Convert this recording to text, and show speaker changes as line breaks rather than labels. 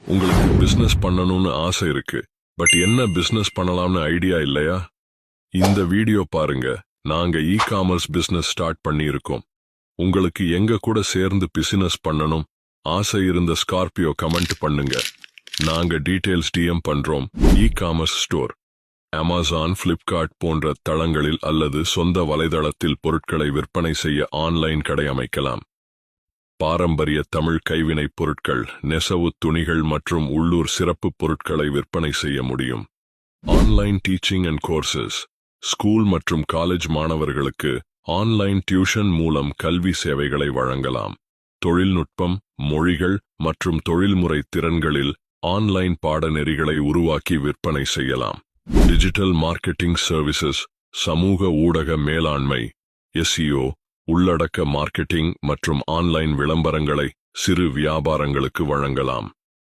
உங்களுக்கு பிசினஸ் பண்ணணும்னு ஆசை இருக்கு, பட் என்ன பிசினஸ் பண்ணலாம்னு ஐடியா இல்லையா? இந்த வீடியோ பாருங்க. நாங்க இ-காமர்ஸ் பிசினஸ் ஸ்டார்ட் பண்ணியிருக்கோம். உங்களுக்கு எங்க கூட சேர்ந்து பிசினஸ் பண்ணணும் ஆசை இருந்த ஸ்கார்பியோ கமெண்ட் பண்ணுங்க. நாங்க டீடைல்ஸ் டிஎம் பண்றோம். இ-காமர்ஸ் ஸ்டோர் அமேசான், பிளிப்கார்ட் போன்ற தளங்களில் அல்லது சொந்த வலைதளத்தில் பொருட்களை விற்பனை செய்ய ஆன்லைன் கடை அமைக்கலாம். பாரம்பரிய தமிழ் கைவினைப் பொருட்கள், நெசவு துணிகள் மற்றும் உள்ளூர் சிறப்பு பொருட்களை விற்பனை செய்ய முடியும். Online teaching and courses, school மற்றும் காலேஜ் மாணவர்களுக்கு ஆன்லைன் டியூஷன் மூலம் கல்வி சேவைகளை வழங்கலாம். தொழில்நுட்பம், மொழிகள் மற்றும் தொழில்முறை திறன்களில் ஆன்லைன் பாடநெறிகளை உருவாக்கி விற்பனை செய்யலாம். டிஜிட்டல் மார்க்கெட்டிங் சர்வீசஸ், சமூக ஊடக மேலாண்மை, SEO, உள்ளடக்க மார்க்கெட்டிங் மற்றும் ஆன்லைன் விளம்பரங்களை சிறு வியாபாரங்களுக்கு வழங்கலாம்.